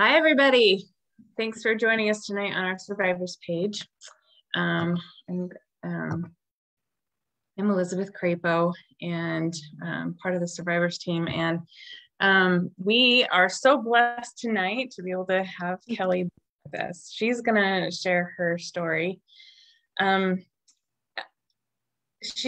Hi, everybody. Thanks for joining us tonight on our survivors page. And I'm Elizabeth Crapo and part of the survivors team. And we are so blessed tonight to be able to have Kellie with us. She's going to share her story. She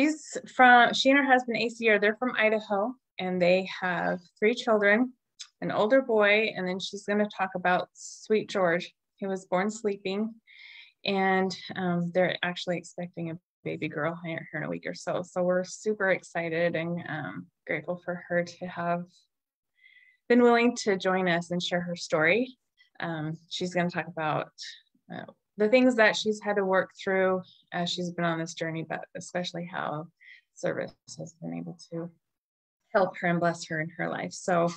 and her husband AC they're from Idaho, and they have 3 children, an older boy, and then she's going to talk about sweet George. He was born sleeping, and they're actually expecting a baby girl here in a week or so. So we're super excited and grateful for her to have been willing to join us and share her story. She's going to talk about the things that she's had to work through as she's been on this journey, but especially how service has been able to help her and bless her in her life. So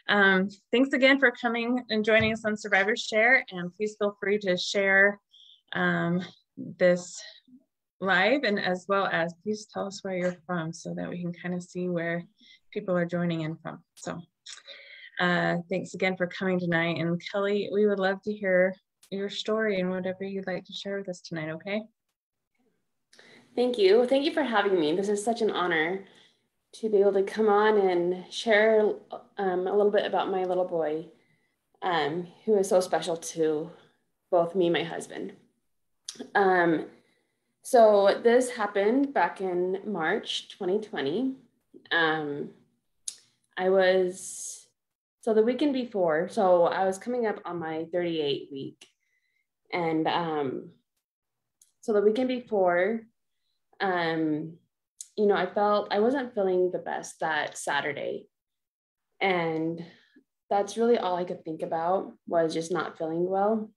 thanks again for coming and joining us on SRVIVRS Share, and please feel free to share this live, and as well as please tell us where you're from so that we can kind of see where people are joining in from. So thanks again for coming tonight. And Kellie, we would love to hear your story and whatever you'd like to share with us tonight, okay? Thank you. Thank you for having me. This is such an honor to be able to come on and share a little bit about my little boy, who is so special to both me and my husband. So this happened back in March 2020. So the weekend before, so I was coming up on my 38 week. And so the weekend before, I wasn't feeling the best that Saturday. And that's really all I could think about, was just not feeling well.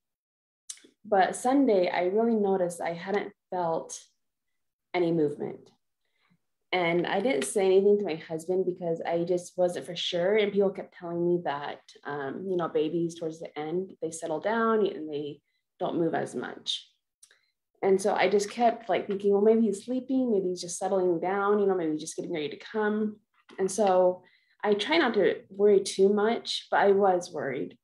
But Sunday, I really noticed I hadn't felt any movement. And I didn't say anything to my husband because I just wasn't for sure. And people kept telling me that, babies towards the end, they settle down and they don't move as much. And so I just kept thinking, well, maybe he's sleeping, maybe he's just settling down, maybe he's just getting ready to come. And so I try not to worry too much, but I was worried.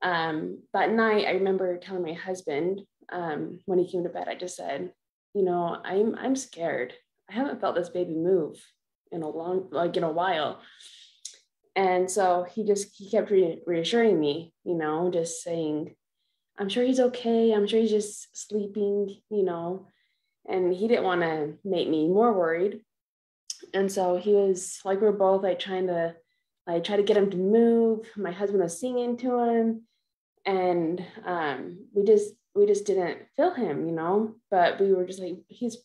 That night, I remember telling my husband, when he came to bed, I just said, I'm scared. I haven't felt this baby move in a while. And so he kept reassuring me, just saying, I'm sure he's okay. I'm sure he's just sleeping, and he didn't want to make me more worried. And so he was we're both trying to get him to move. My husband was singing to him, and we just didn't feel him, but we were just he's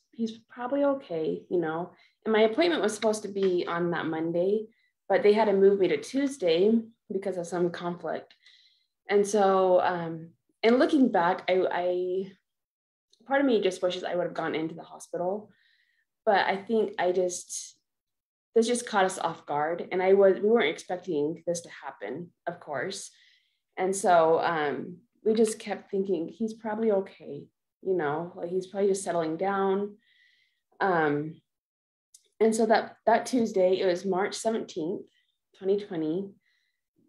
probably okay, and my appointment was supposed to be on that Monday, but they had to move me to Tuesday because of some conflict. And so, and looking back, I part of me just wishes I would have gone into the hospital, but I think this just caught us off guard, and we weren't expecting this to happen, of course. And so we just kept thinking he's probably okay, he's probably just settling down. And so that Tuesday, it was March 17th, 2020.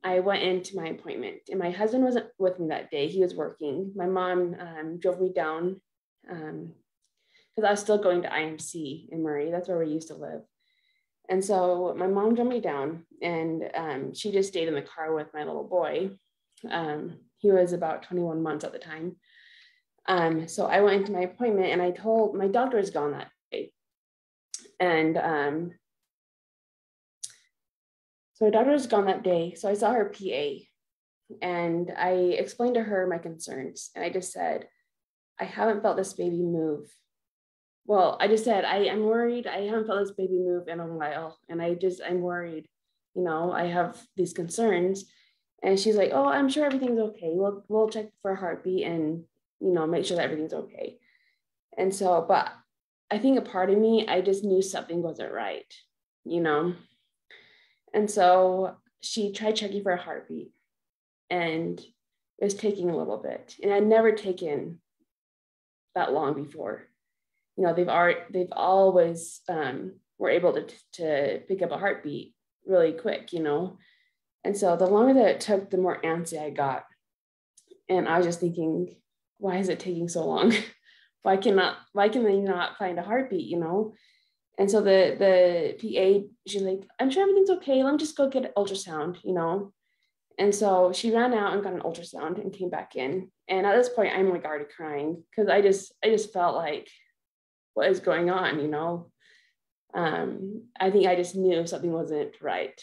I went into my appointment, and my husband wasn't with me that day. He was working. My mom drove me down because I was still going to IMC in Murray. That's where we used to live. And so my mom drove me down, and she just stayed in the car with my little boy. He was about 21 months at the time. So I went into my appointment, and I told my doctor was gone that day. And so my doctor was gone that day. So I saw her PA, and I explained to her my concerns. And I just said, I haven't felt this baby move. Well, I just said, I'm worried. I haven't felt this baby move in a while. And I'm worried, I have these concerns. And she's like, oh, I'm sure everything's okay. We'll check for a heartbeat and, make sure that everything's okay. And so, but I think a part of me, I just knew something wasn't right, And so she tried checking for a heartbeat, and it was taking a little bit. And I'd never taken that long before. They've always were able to pick up a heartbeat really quick, And so the longer that it took, the more antsy I got. And I was just thinking, why is it taking so long? Why can they not find a heartbeat, you know? And so the PA, she's like, I'm sure everything's okay. Let me just go get an ultrasound, you know? And so she ran out and got an ultrasound and came back in. And at this point, I'm like already crying because I just felt like, what is going on, you know? I think I just knew something wasn't right.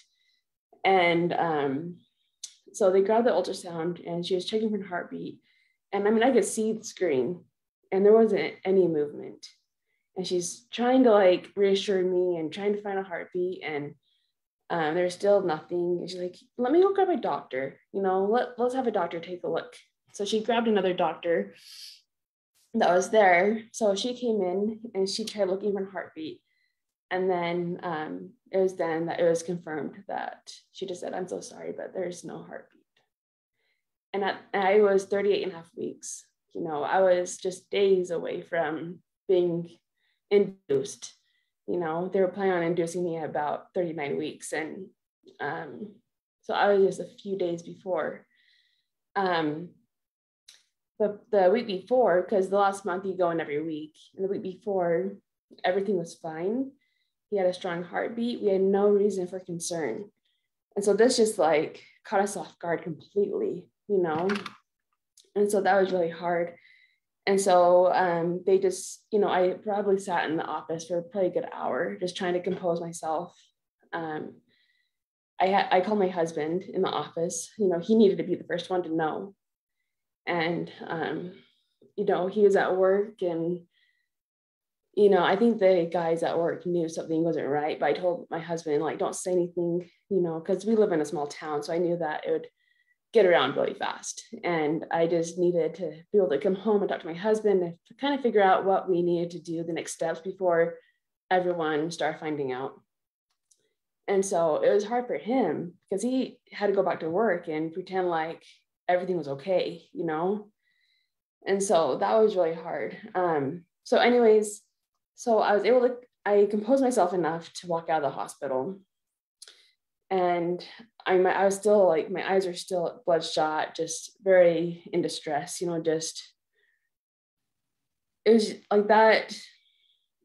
And so they grabbed the ultrasound and she was checking for heartbeat. And I mean, I could see the screen and there wasn't any movement. And she's trying to like reassure me and trying to find a heartbeat. And there's still nothing. And she's like, let me go grab a doctor, you know, let's have a doctor take a look. So she grabbed another doctor that was there. So she came in and she tried looking for a heartbeat. And then it was then that it was confirmed that she just said, I'm so sorry, but there's no heartbeat. And I was 38 and a half weeks. You know, I was just days away from being induced. You know, they were planning on inducing me at about 39 weeks. And so I was just a few days before. The week before, because the last month you go in every week, and the week before, everything was fine. He had a strong heartbeat. We had no reason for concern. And so this just like caught us off guard completely, you know? And so that was really hard. And so they just, you know, I probably sat in the office for probably a good hour, just trying to compose myself. I called my husband in the office, you know, he needed to be the first one to know. And, you know, he was at work and, you know, I think the guys at work knew something wasn't right, but I told my husband, like, don't say anything, you know, because we live in a small town. So I knew that it would get around really fast. And I just needed to be able to come home and talk to my husband and to kind of figure out what we needed to do, the next steps before everyone started finding out. And so it was hard for him because he had to go back to work and pretend like everything was okay, you know? And so that was really hard. So anyways, so I composed myself enough to walk out of the hospital. And I was still like, my eyes are still bloodshot, just very in distress, you know, just, it was like that.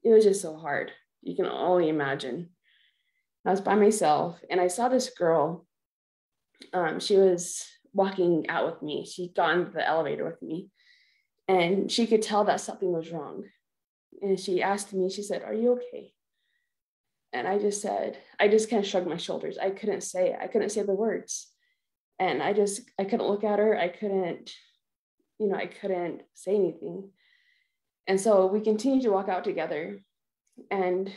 It was just so hard. You can only imagine. I was by myself and I saw this girl. She was walking out with me. She got into the elevator with me and she could tell that something was wrong. And she asked me, she said, are you okay? And I just kind of shrugged my shoulders. I couldn't say it. I couldn't say the words. And I couldn't look at her. I couldn't say anything. And so we continued to walk out together. And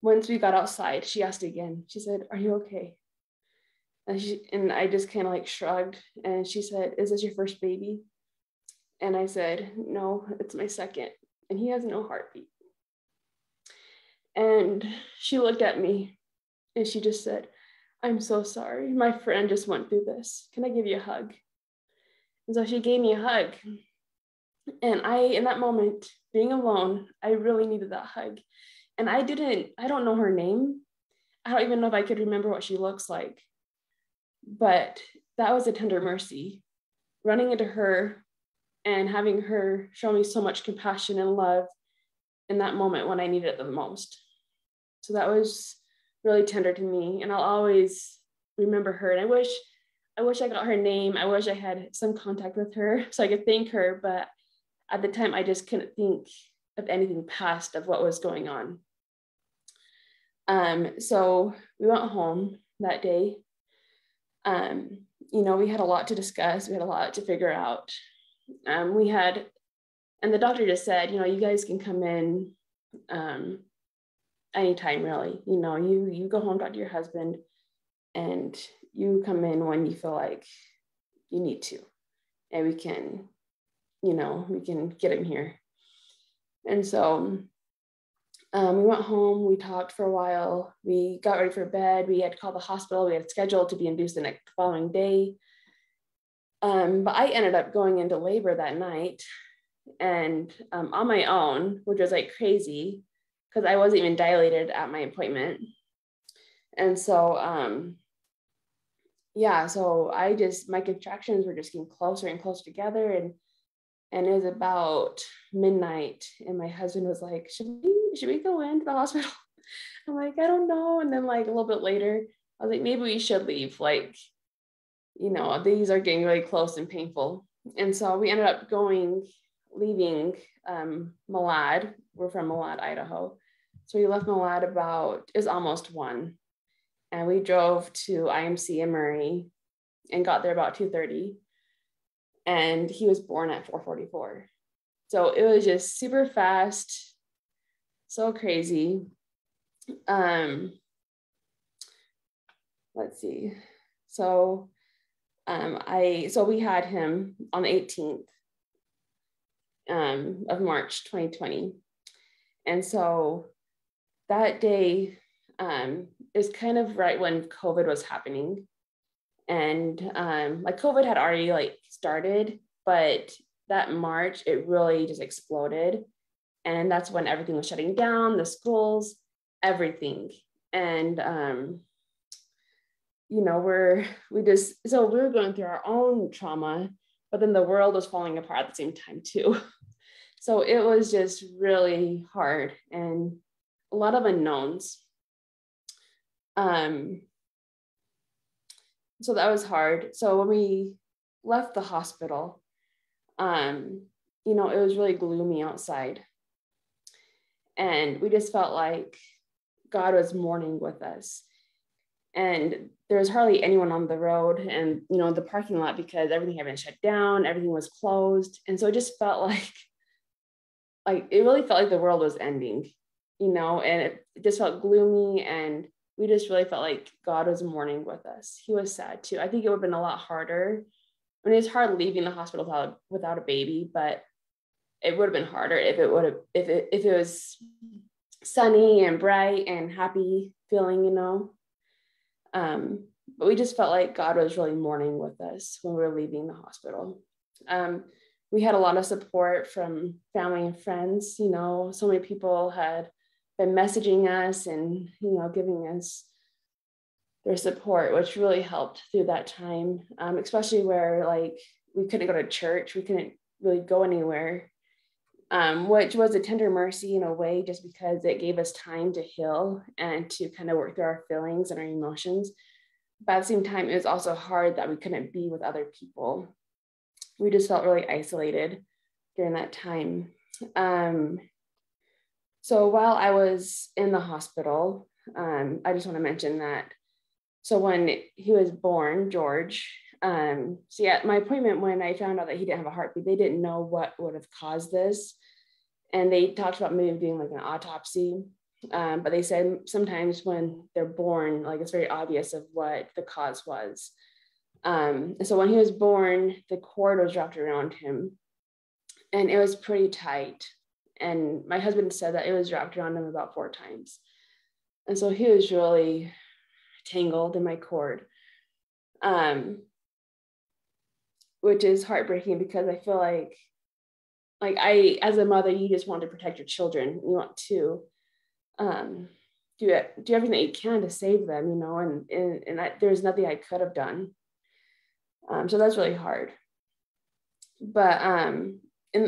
once we got outside, she asked again, she said, are you okay? And I just kind of like shrugged. And she said, is this your first baby? And I said, no, it's my second. And he has no heartbeat. And she looked at me and she just said, I'm so sorry. My friend just went through this. Can I give you a hug? And so she gave me a hug. And in that moment, being alone, I really needed that hug. And I don't know her name. I don't even know if I could remember what she looks like. But that was a tender mercy. Running into her and having her show me so much compassion and love in that moment when I needed it the most. So that was really tender to me. And I'll always remember her. And I wish I got her name. I wish I had some contact with her so I could thank her. But at the time, I just couldn't think of anything past of what was going on. So we went home that day. You know, we had a lot to discuss. We had a lot to figure out. And the doctor just said, you know, you guys can come in anytime, really. You know, you go home, talk to your husband, and you come in when you feel like you need to. And we can get him here. And so we went home, we talked for a while, we got ready for bed, we had to call the hospital, we had scheduled to be induced the following day. But I ended up going into labor that night and on my own, which was like crazy because I wasn't even dilated at my appointment. And so yeah, so my contractions were just getting closer and closer together. And it was about midnight. And my husband was like, should we go into the hospital? I'm like, I don't know. And then like a little bit later, I was like, maybe we should leave. Like, these are getting really close and painful. And so we ended up leaving Malad. We're from Malad, Idaho. So we left Malad it was almost 1. And we drove to IMC in Murray and got there about 2:30. And he was born at 4:44. So it was just super fast, so crazy. Let's see. So we had him on the 18th of March 2020. And so that day is kind of right when COVID was happening. And like COVID had already like started, but that March, it really just exploded. And that's when everything was shutting down, the schools, everything. And, we were going through our own trauma, but then the world was falling apart at the same time too. So it was just really hard and a lot of unknowns. So that was hard. So when we left the hospital, it was really gloomy outside. And we just felt like God was mourning with us. And there was hardly anyone on the road and, the parking lot, because everything had been shut down, everything was closed. And so it just felt like it really felt like the world was ending, and it just felt gloomy. And we just really felt like God was mourning with us. He was sad too. I think it would have been a lot harder. I mean, it's hard leaving the hospital without a baby, but it would have been harder if it was sunny and bright and happy feeling, But we just felt like God was really mourning with us when we were leaving the hospital. We had a lot of support from family and friends. So many people had been messaging us and, giving us their support, which really helped through that time, especially where we couldn't go to church. We couldn't really go anywhere, which was a tender mercy in a way, just because it gave us time to heal and to kind of work through our feelings and our emotions. But at the same time, it was also hard that we couldn't be with other people. We just felt really isolated during that time. So while I was in the hospital, I just want to mention that. So when he was born, George, at my appointment, when I found out that he didn't have a heartbeat, they didn't know what would have caused this. And they talked about maybe doing like an autopsy. But they said sometimes when they're born, it's very obvious of what the cause was. So when he was born, the cord was wrapped around him and it was pretty tight. And my husband said that it was wrapped around him about 4 times. And so he was really tangled in my cord, which is heartbreaking, because I feel like as a mother, you just want to protect your children. You want to do everything that you can to save them, and there's nothing I could have done. So that's really hard. But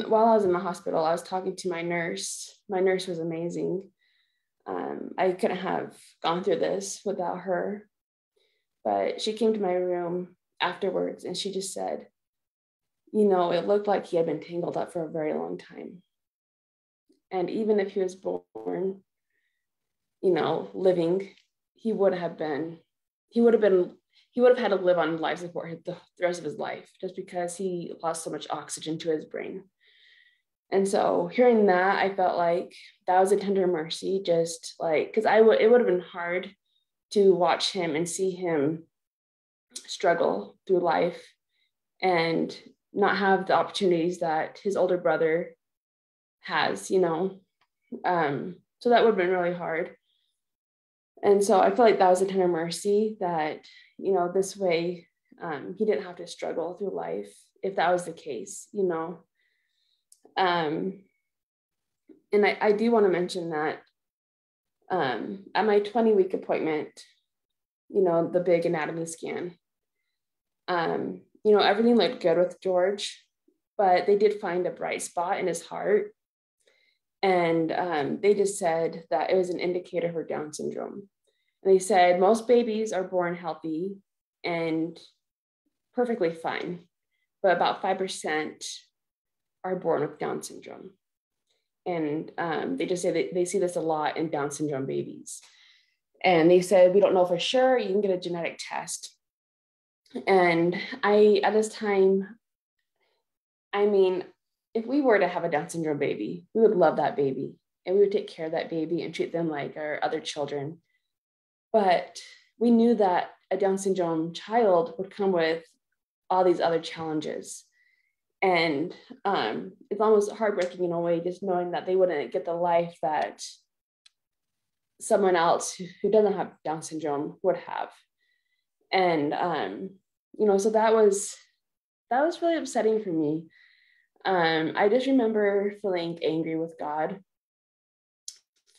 while I was in the hospital, I was talking to my nurse. My nurse was amazing. I couldn't have gone through this without her. But she came to my room afterwards and she just said, it looked like he had been tangled up for a very long time. And even if he was born, living, he would have had to live on life support the rest of his life, just because he lost so much oxygen to his brain. And so hearing that, I felt like that was a tender mercy, just because it would have been hard to watch him and see him struggle through life and not have the opportunities that his older brother has, so that would have been really hard. And so I feel like that was a tender mercy that, this way he didn't have to struggle through life if that was the case, And I do want to mention that at my 20-week appointment, the big anatomy scan, Everything looked good with George, but they did find a bright spot in his heart. And they just said that it was an indicator for Down syndrome. And they said most babies are born healthy and perfectly fine, but about 5% are born with Down syndrome. And they just say that they see this a lot in Down syndrome babies. And they said, we don't know for sure, you can get a genetic test. And at this time, if we were to have a Down syndrome baby, we would love that baby and we would take care of that baby and treat them like our other children. But we knew that a Down syndrome child would come with all these other challenges. And it's almost heartbreaking in a way, just knowing that they wouldn't get the life that someone else who doesn't have Down syndrome would have. And, so that was really upsetting for me. I just remember feeling angry with God,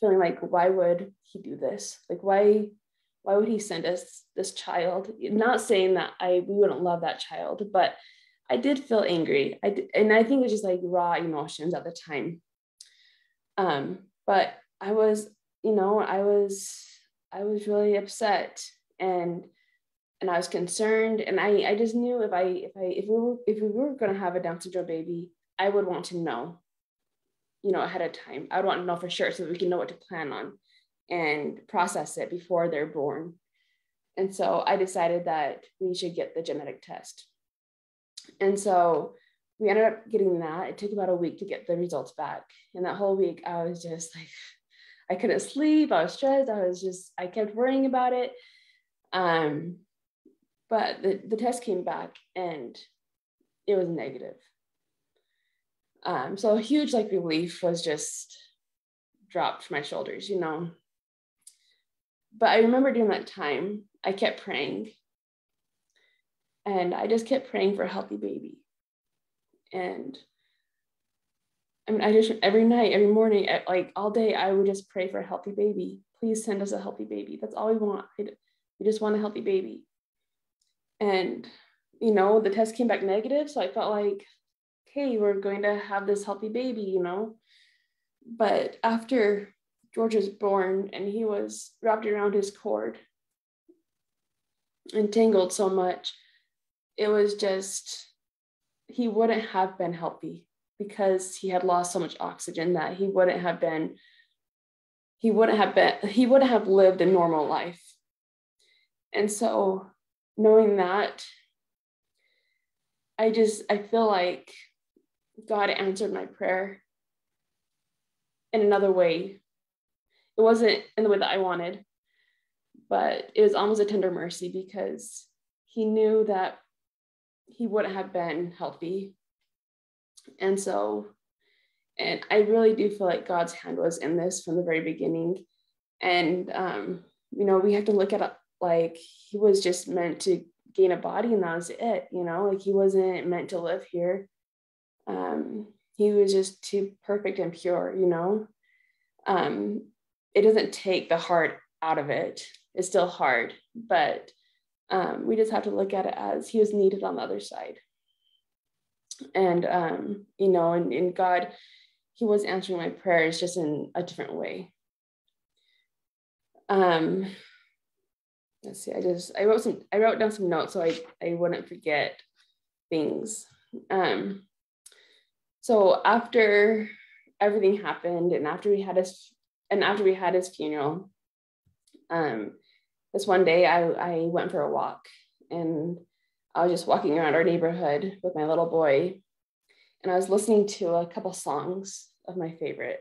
feeling like, why would he do this? Like, why would he send us this child? Not saying that we wouldn't love that child, but I did feel angry. And I think it was just like raw emotions at the time. But I was really upset and I was concerned. And I just knew if we were going to have a Down syndrome baby, I would want to know, ahead of time. I would want to know for sure so that we can know what to plan on and process it before they're born. And so I decided that we should get the genetic test. And so we ended up getting that. It took about a week to get the results back. And that whole week, I was just like, I couldn't sleep. I was stressed. I kept worrying about it. But the test came back and it was negative. So a huge relief was just dropped from my shoulders, But I remember during that time, I kept praying. And I just kept praying for a healthy baby. And I just, every night, every morning, all day, I would just pray for a healthy baby. Please send us a healthy baby. That's all we want. We just want a healthy baby. And, the test came back negative. So I felt like, okay, we're going to have this healthy baby, But after George was born and he was wrapped around his cord and tangled so much, it was just, he wouldn't have been healthy because he had lost so much oxygen that he wouldn't have lived a normal life. And so knowing that, I feel like God answered my prayer in another way. It wasn't in the way that I wanted, but it was almost a tender mercy because he knew that he wouldn't have been healthy. And I really do feel like God's hand was in this from the very beginning. And, we have to look at it he was just meant to gain a body and that was it, he wasn't meant to live here. He was just too perfect and pure, It doesn't take the hard out of it. It's still hard, but we just have to look at it as he was needed on the other side. And, and God, he was answering my prayers just in a different way. Let's see, I wrote down some notes so I wouldn't forget things. So after everything happened and after we had his funeral, this one day I went for a walk and I was just walking around our neighborhood with my little boy and I was listening to a couple songs of my favorite.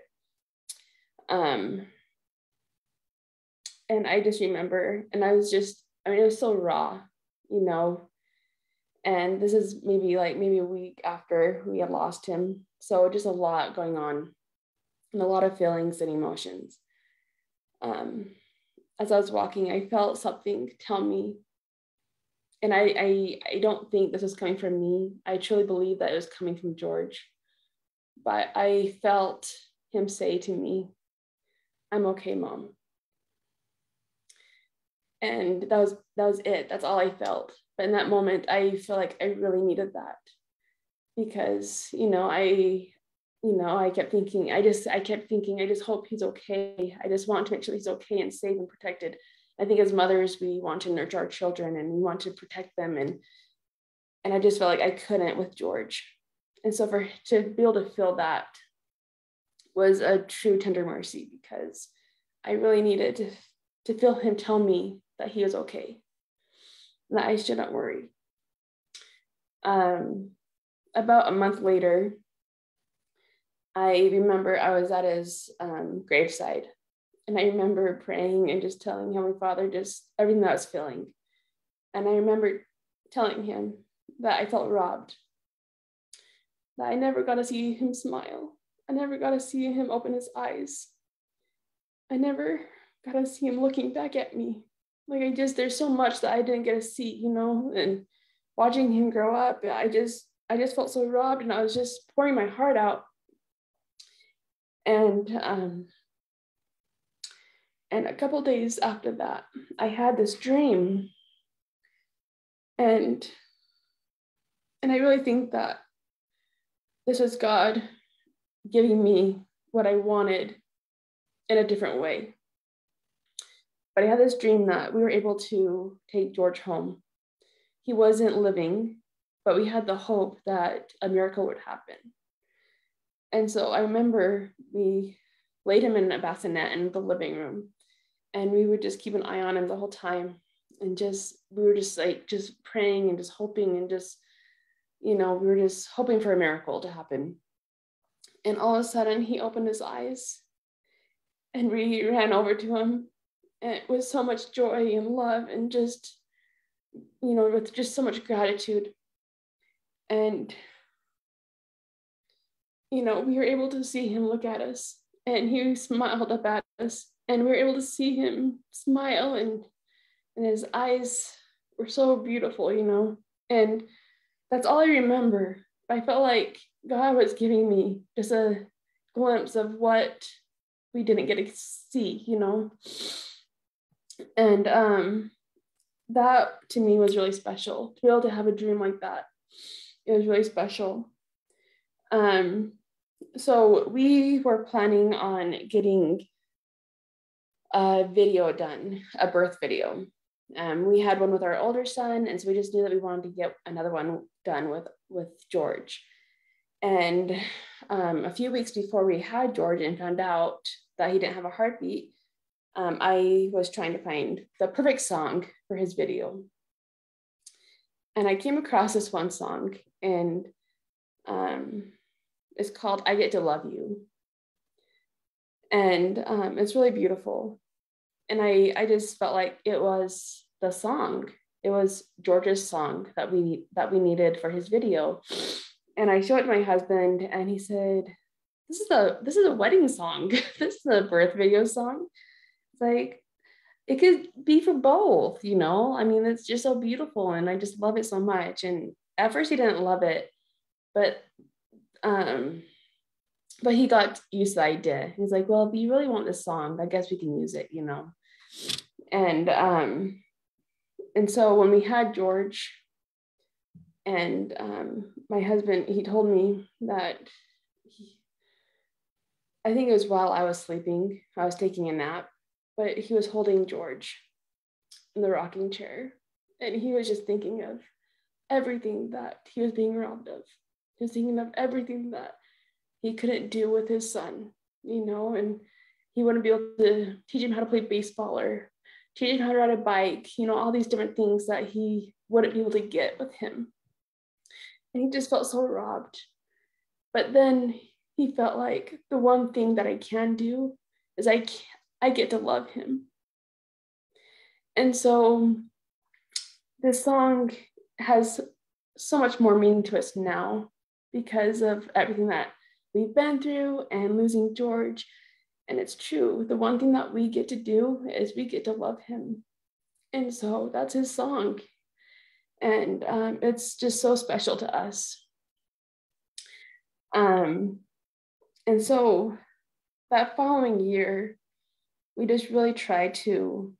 And I just remember, and it was so raw, and this is maybe a week after we had lost him. So just a lot going on and a lot of feelings and emotions. As I was walking, I felt something tell me, and I don't think this was coming from me. I truly believe that it was coming from George, but I felt him say to me, "I'm okay, Mom." And that was it. That's all I felt. But in that moment, I feel like I really needed that, because, I kept thinking, I just hope he's okay. I just want to make sure he's okay and safe and protected. I think as mothers, we want to nurture our children and we want to protect them. And I just felt like I couldn't with George. And so to be able to feel that was a true tender mercy, because I really needed to feel him tell me that he was okay, that I shouldn't worry. About a month later, I remember I was at his graveside, and I remember praying and just telling Heavenly Father just everything that I was feeling. And I remember telling him that I felt robbed, that I never got to see him smile. I never got to see him open his eyes. I never got to see him looking back at me. Like, there's so much that I didn't get to see, and watching him grow up, I just felt so robbed, and I was just pouring my heart out. And a couple days after that, I had this dream, and I really think that this was God giving me what I wanted in a different way. But I had this dream that we were able to take George home. He wasn't living, but we had the hope that a miracle would happen. And so I remember we laid him in a bassinet in the living room, and we would just keep an eye on him the whole time. And we were just praying and just hoping, and we were just hoping for a miracle to happen. And all of a sudden he opened his eyes, and we ran over to him, and it was so much joy and love, and just, with just so much gratitude. And we were able to see him look at us, and he smiled up at us, and we were able to see him smile, and his eyes were so beautiful, and that's all I remember. I felt like God was giving me just a glimpse of what we didn't get to see, and that to me was really special, to be able to have a dream like that. It was really special. So we were planning on getting a video done, a birth video. We had one with our older son, and so we just knew that we wanted to get another one done with George. And a few weeks before we had George and found out that he didn't have a heartbeat, I was trying to find the perfect song for his video. And I came across this one song, and it's called "I Get to Love You." And it's really beautiful. And I just felt like it was the song. It was George's song that we needed for his video. And I showed it to my husband, and he said, this is a wedding song. This is a birth video song. It's like, it could be for both, I mean, it's just so beautiful, and I just love it so much. And at first he didn't love it, but he got used to the idea. He's like, well, if you really want this song, I guess we can use it, And so when we had George, and my husband, he told me that I think it was while I was sleeping, I was taking a nap, but he was holding George in the rocking chair, and he was just thinking of everything that he was being robbed of. He was thinking of everything that he couldn't do with his son, and he wouldn't be able to teach him how to play baseball or teach him how to ride a bike, all these different things that he wouldn't be able to get with him. And he just felt so robbed. But then he felt like the one thing that I can do is I get to love him. And so this song has so much more meaning to us now because of everything that we've been through and losing George. And it's true. The one thing that we get to do is we get to love him. And so that's his song. And it's just so special to us. And so that following year, we just really tried to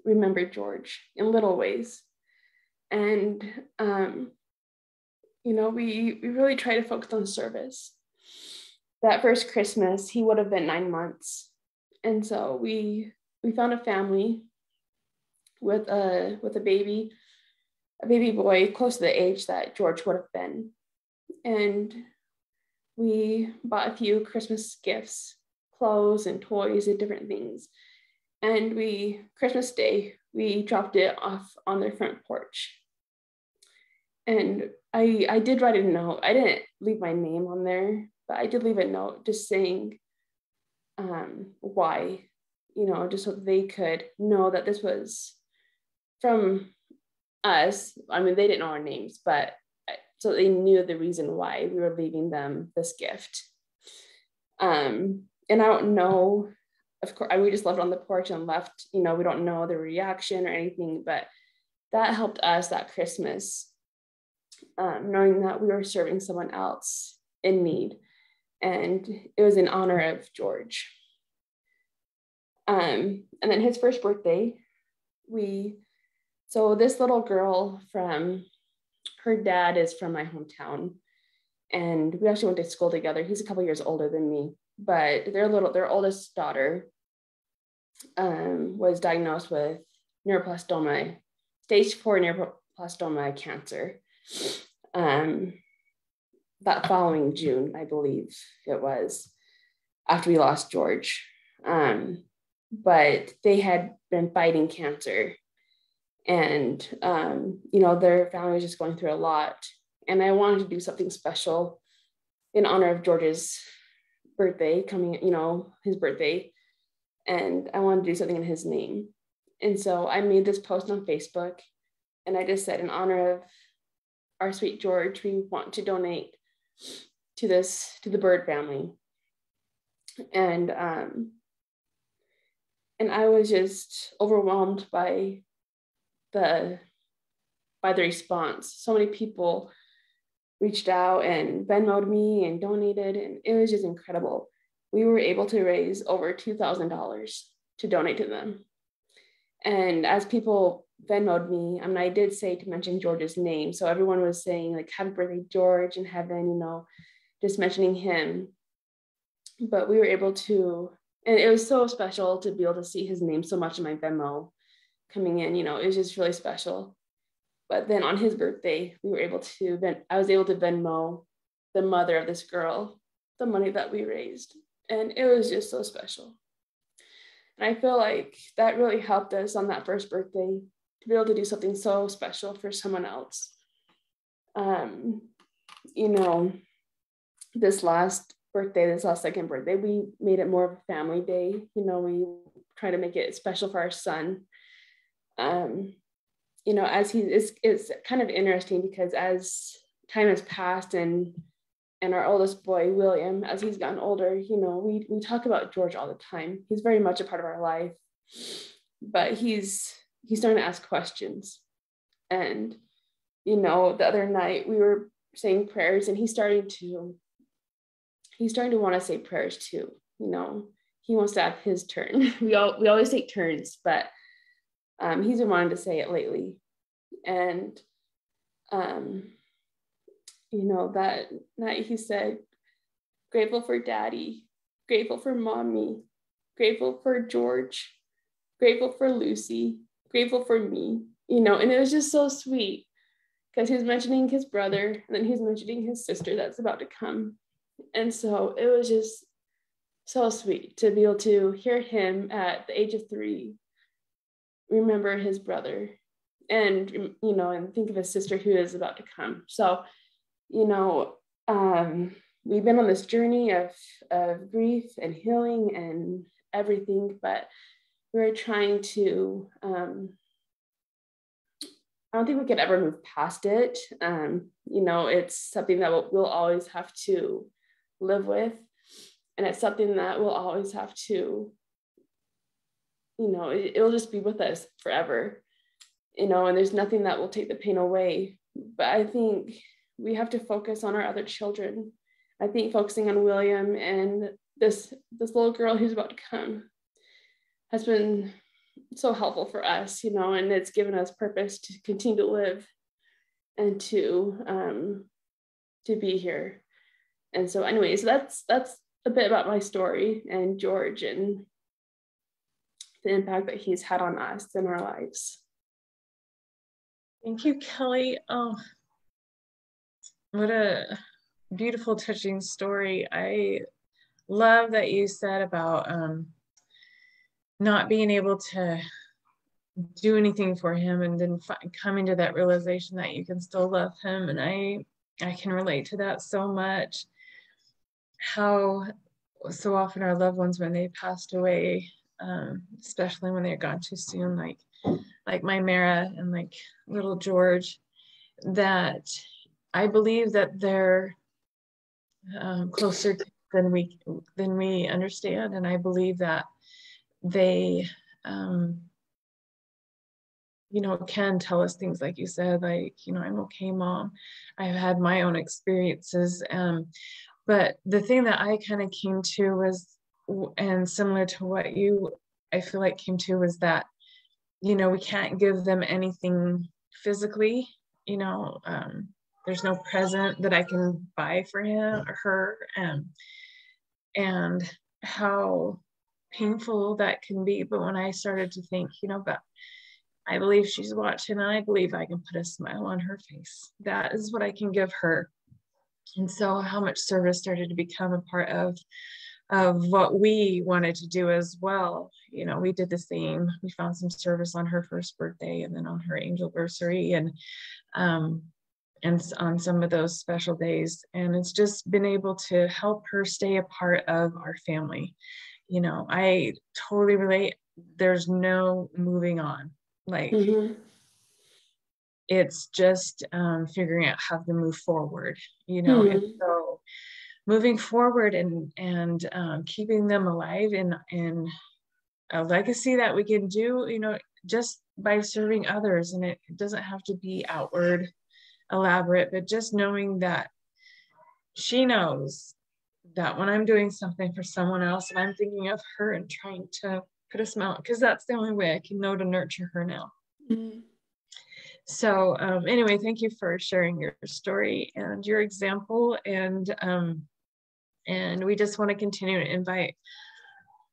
remember George in little ways. And, you know, we really try to focus on service. That first Christmas, he would have been 9 months. And so we found a family with a baby boy close to the age that George would have been. And we bought a few Christmas gifts, clothes and toys and different things. And Christmas Day, we dropped it off on their front porch. And I did write a note. I didn't leave my name on there, but I did leave a note just saying why, you know, just so they could know that this was from us. I mean, they didn't know our names, but so they knew the reason why we were leaving them this gift. And I don't know, of course, we just left it on the porch and left, you know, we don't know the reaction or anything, but that helped us that Christmas, knowing that we were serving someone else in need. And it was in honor of George. And then his first birthday, so this little girl her dad is from my hometown, and we actually went to school together. He's a couple years older than me, but their oldest daughter was diagnosed with neuroblastoma, stage 4 neuroblastoma cancer. That following June, I believe it was, after we lost George. But they had been fighting cancer, and you know, their family was just going through a lot. And I wanted to do something special in honor of George's birthday coming, you know, his birthday. And I wanted to do something in his name. And so I made this post on Facebook, and I just said, in honor of our sweet George, we want to donate to the Bird family. And I was just overwhelmed by the response. So many people reached out and Venmo'd me and donated, and it was just incredible. We were able to raise over $2,000 to donate to them. And as people Venmo'd me, I mean, I did say to mention George's name. So everyone was saying, like, happy birthday, George, in heaven, you know, just mentioning him. But we were able to, and it was so special to be able to see his name so much in my Venmo coming in, you know, it was just really special. But then on his birthday, I was able to Venmo the mother of this girl the money that we raised. And it was just so special. And I feel like that really helped us on that first birthday to be able to do something so special for someone else. You know, this last second birthday, we made it more of a family day. You know, we try to make it special for our son. You know, it's kind of interesting because as time has passed and our oldest boy, William, as he's gotten older, you know, we talk about George all the time. He's very much a part of our life, but he's starting to ask questions. And, you know, the other night we were saying prayers, and he's starting to want to say prayers too. You know, he wants to have his turn. We always take turns, but he's been wanting to say it lately. And you know, that night he said, grateful for daddy, grateful for mommy, grateful for George, grateful for Lucy, grateful for me, you know. And it was just so sweet because he was mentioning his brother, and then he's mentioning his sister that's about to come. And so it was just so sweet to be able to hear him at the age of 3 remember his brother, and, you know, and think of his sister who is about to come. So, you know, we've been on this journey of grief and healing and everything, but we're trying to, I don't think we could ever move past it. You know, it's something that we'll always have to live with. And it's something that we'll always have to, you know, it'll just be with us forever, you know, and there's nothing that will take the pain away. But I think we have to focus on our other children. I think focusing on William and this little girl who's about to come has been so helpful for us, and it's given us purpose to continue to live and to be here. And so anyways, that's a bit about my story and George and the impact that he's had on us in our lives. Thank you, Kelly. Oh, what a beautiful, touching story. I love that you said about not being able to do anything for him, and then coming to that realization that you can still love him. And I can relate to that so much. How so often our loved ones, when they passed away, especially when they're gone too soon, like my Mara and like little George, that I believe that they're closer than we understand. And I believe that they can tell us things like you said, like, I'm okay, Mom. I've had my own experiences. But the thing that I kind of came to was, and similar to what you, I feel like came to, was that, we can't give them anything physically, there's no present that I can buy for him or her. And how painful that can be. But when I started to think, but I believe she's watching, and I believe I can put a smile on her face. That is what I can give her. And so how much service started to become a part of what we wanted to do as well. We did the same. We found some service on her first birthday, and then on her angelversary, and on some of those special days. And it's just been able to help her stay a part of our family. I totally relate. There's no moving on. Like, it's just figuring out how to move forward, and so moving forward and keeping them alive in a legacy that we can do, just by serving others. And it doesn't have to be outward, elaborate, but just knowing that she knows that when I'm doing something for someone else, and I'm thinking of her and trying to put a smile, because that's the only way I can know to nurture her now. So anyway, thank you for sharing your story and your example. And we just want to continue to invite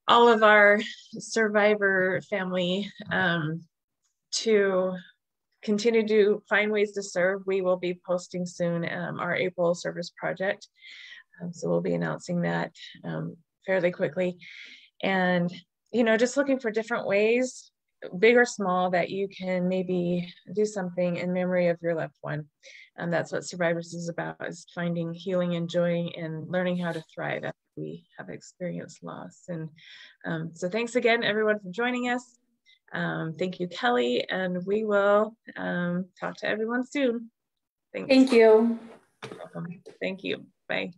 all of our survivor family to continue to find ways to serve. We will be posting soon our April service project. So we'll be announcing that fairly quickly. And, just looking for different ways, big or small, that you can maybe do something in memory of your loved one. And that's what SRVIVRS is about, is finding healing and joy and learning how to thrive after we have experienced loss. And so thanks again, everyone, for joining us. Thank you, Kelly, and we will talk to everyone soon. Thanks. Thank you. Thank you. Bye.